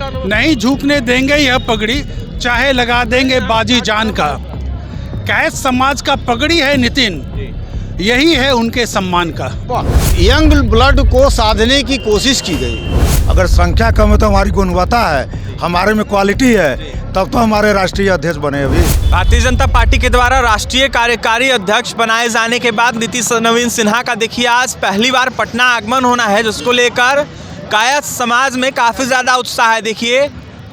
नहीं झुकने देंगे यह पगड़ी, चाहे लगा देंगे बाजी जान का। कैद समाज का पगड़ी है नितिन, यही है उनके सम्मान का। यंग ब्लड को साधने की कोशिश की गई। अगर संख्या कम है तो हमारी गुणवत्ता है, हमारे में क्वालिटी है, तब तो हमारे राष्ट्रीय अध्यक्ष बने। अभी भारतीय जनता पार्टी के द्वारा राष्ट्रीय कार्यकारी अध्यक्ष बनाए जाने के बाद नवीन सिन्हा का देखिए आज पहली बार पटना आगमन होना है, जिसको लेकर कायस्थ समाज में काफ़ी ज़्यादा उत्साह है। देखिए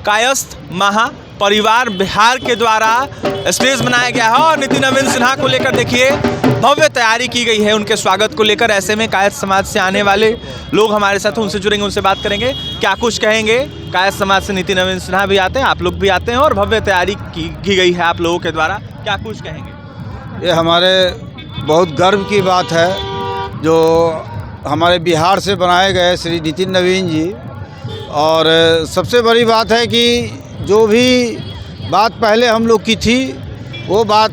कायस्थ महा परिवार बिहार के द्वारा स्टेज बनाया गया है और नवीन सिन्हा को लेकर देखिए भव्य तैयारी की गई है उनके स्वागत को लेकर। ऐसे में कायस्थ समाज से आने वाले लोग हमारे साथ उनसे जुड़ेंगे, उनसे बात करेंगे, क्या कुछ कहेंगे। कायस्थ समाज से नवीन सिन्हा भी आते हैं, आप लोग भी आते हैं और भव्य तैयारी की गई है आप लोगों के द्वारा, क्या कुछ कहेंगे। ये हमारे बहुत गर्व की बात है जो हमारे बिहार से बनाए गए श्री नितिन नवीन जी। और सबसे बड़ी बात है कि जो भी बात पहले हम लोग की थी वो बात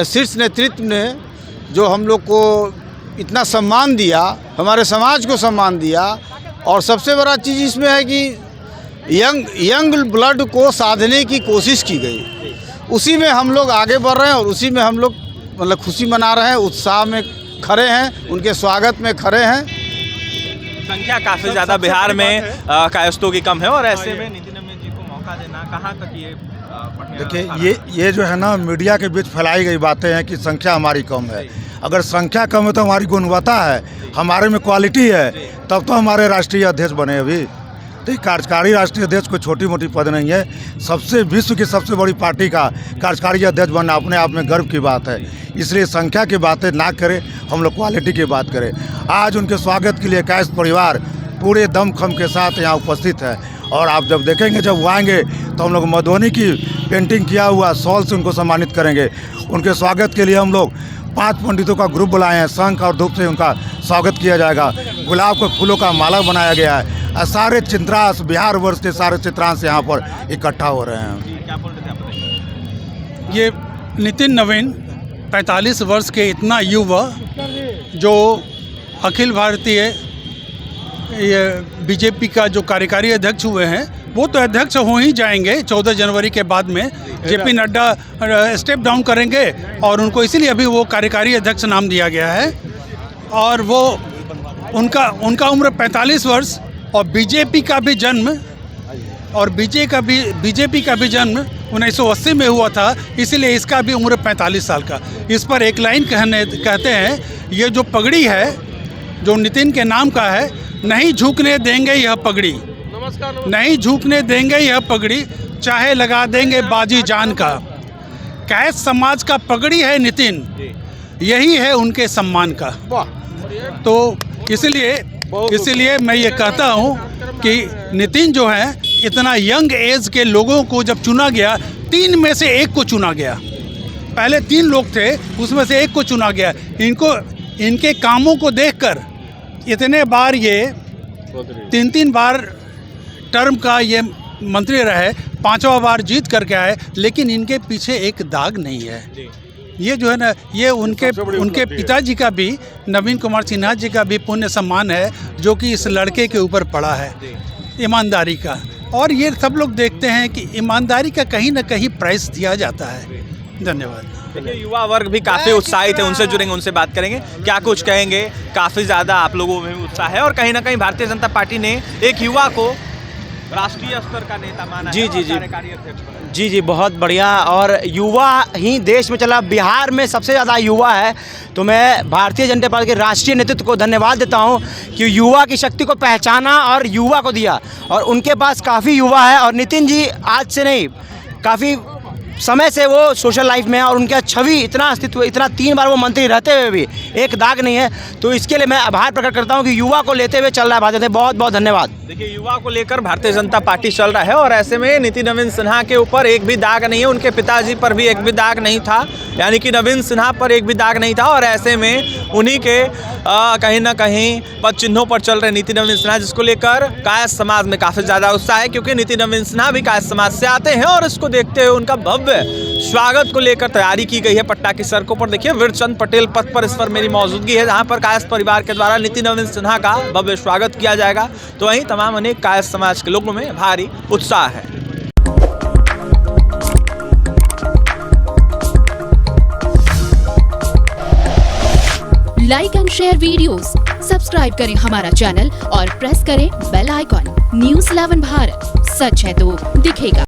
शीर्ष नेतृत्व ने जो हम लोग को इतना सम्मान दिया, हमारे समाज को सम्मान दिया। और सबसे बड़ा चीज़ इसमें है कि यंग ब्लड को साधने की कोशिश की गई, उसी में हम लोग आगे बढ़ रहे हैं और उसी में हम लोग मतलब खुशी मना रहे हैं, उत्साह में खड़े हैं, उनके स्वागत में खड़े हैं। संख्या काफ़ी ज़्यादा बिहार में कायस्थों की कम है और ऐसे में नितिन नवीन जी को मौका देना कहाँ तक ये देखिए ये जो है ना मीडिया के बीच फैलाई गई बातें हैं कि संख्या हमारी कम है। अगर संख्या कम है तो हमारी गुणवत्ता है, हमारे में क्वालिटी है, तब तो हमारे राष्ट्रीय अध्यक्ष बने। अभी तो ये कार्यकारी राष्ट्रीय अध्यक्ष कोई छोटी मोटी पद नहीं है, सबसे विश्व की सबसे बड़ी पार्टी का कार्यकारी अध्यक्ष बनना अपने आप में गर्व की बात है। इसलिए संख्या की बातें ना करें, हम लोग क्वालिटी की बात करें। आज उनके स्वागत के लिए कायस्थ परिवार पूरे दमखम के साथ यहाँ उपस्थित है और आप जब देखेंगे, जब वो आएंगे तो हम लोग मधुबनी की पेंटिंग किया हुआ शॉल से उनको सम्मानित करेंगे। उनके स्वागत के लिए हम लोग 5 पंडितों का ग्रुप बुलाए हैं, शंख और धूप से उनका स्वागत किया जाएगा। गुलाब के फूलों का माला बनाया गया है और सारे चित्रांश बिहार वर्ष के सारे चित्रांश यहाँ पर इकट्ठा हो रहे हैं। ये नितिन नवीन 45 वर्ष के इतना युवा जो अखिल भारतीय ये बीजेपी का जो कार्यकारी अध्यक्ष हुए हैं, वो तो अध्यक्ष हो ही जाएंगे 14 जनवरी के बाद में। जेपी नड्डा स्टेप डाउन करेंगे और उनको इसीलिए अभी वो कार्यकारी अध्यक्ष नाम दिया गया है। और वो उनका उम्र 45 वर्ष और बीजेपी का भी जन्म 1980 में हुआ था, इसीलिए इसका भी उम्र 45 साल का। इस पर एक लाइन कहते हैं, ये जो पगड़ी है जो नितिन के नाम का है, नहीं झुकने देंगे यह पगड़ी, नहीं झुकने देंगे यह पगड़ी, चाहे लगा देंगे बाजी जान का। कैद समाज का पगड़ी है नितिन, यही है उनके सम्मान का। तो इसलिए मैं ये कहता हूँ कि नितिन जो है, इतना यंग एज के लोगों को जब चुना गया, 3 में से 1 को चुना गया। पहले 3 लोग थे, उसमें से 1 को चुना गया। इनके कामों को देखकर इतने बार ये 3 बार टर्म का ये मंत्री रहे, 5वां बार जीत करके आए, लेकिन इनके पीछे एक दाग नहीं है। ये जो है ना, ये उनके पिताजी का भी, नवीन कुमार सिन्हा जी का भी पुण्य सम्मान है, जो कि इस लड़के के ऊपर पड़ा है, ईमानदारी का। और ये सब लोग देखते हैं कि ईमानदारी का कहीं ना कहीं प्राइस दिया जाता है। धन्यवाद। देखिए युवा वर्ग भी काफ़ी उत्साहित है, उनसे जुड़ेंगे, उनसे बात करेंगे, क्या कुछ कहेंगे। काफ़ी ज़्यादा आप लोगों में भी उत्साह है और कहीं ना कहीं भारतीय जनता पार्टी ने एक युवा को राष्ट्रीय स्तर का नेता माना है। जी, बहुत बढ़िया। और युवा ही देश में चला, बिहार में सबसे ज़्यादा युवा है। तो मैं भारतीय जनता पार्टी के राष्ट्रीय नेतृत्व को धन्यवाद देता हूं कि युवा की शक्ति को पहचाना और युवा को दिया, और उनके पास काफ़ी युवा है। और नितिन जी आज से नहीं, काफ़ी समय से वो सोशल लाइफ में है और उनका छवि इतना अस्तित्व, इतना 3 बार वो मंत्री रहते हुए भी एक दाग नहीं है। तो इसके लिए मैं आभार प्रकट करता हूं कि युवा को लेते हुए चल रहा है भारतीय जनता। बहुत बहुत धन्यवाद। देखिए युवा को लेकर भारतीय जनता पार्टी चल रहा है और ऐसे में नितिन नवीन सिन्हा के ऊपर एक भी दाग नहीं है, उनके पिताजी पर भी एक भी दाग नहीं था, यानी कि नवीन सिन्हा पर एक भी दाग नहीं था। और ऐसे में उन्हीं के कहीं ना कहीं पद चिन्हों पर चल रहे नितिन नवीन सिन्हा, जिसको लेकर कायस्थ समाज में काफ़ी ज़्यादा उत्साह है, क्योंकि नितिन नवीन सिन्हा भी कायस्थ समाज से आते हैं और इसको देखते हुए उनका भव्य भव्य स्वागत को लेकर तैयारी की गई है पटना की सड़कों पर। देखिए वीरचंद पटेल पथ पर इस पर मेरी मौजूदगी है, जहां पर कायस्थ परिवार के द्वारा नितिन नवीन सिन्हा का भव्य स्वागत किया जाएगा। तो वहीं तमाम अनेक कायस्थ समाज के लोगों में भारी उत्साह है। Like and share videos, subscribe करें हमारा चैनल और प्रेस करें बेल आइकॉन। न्यूज़ 11 भारत, सच है तो दिखेगा।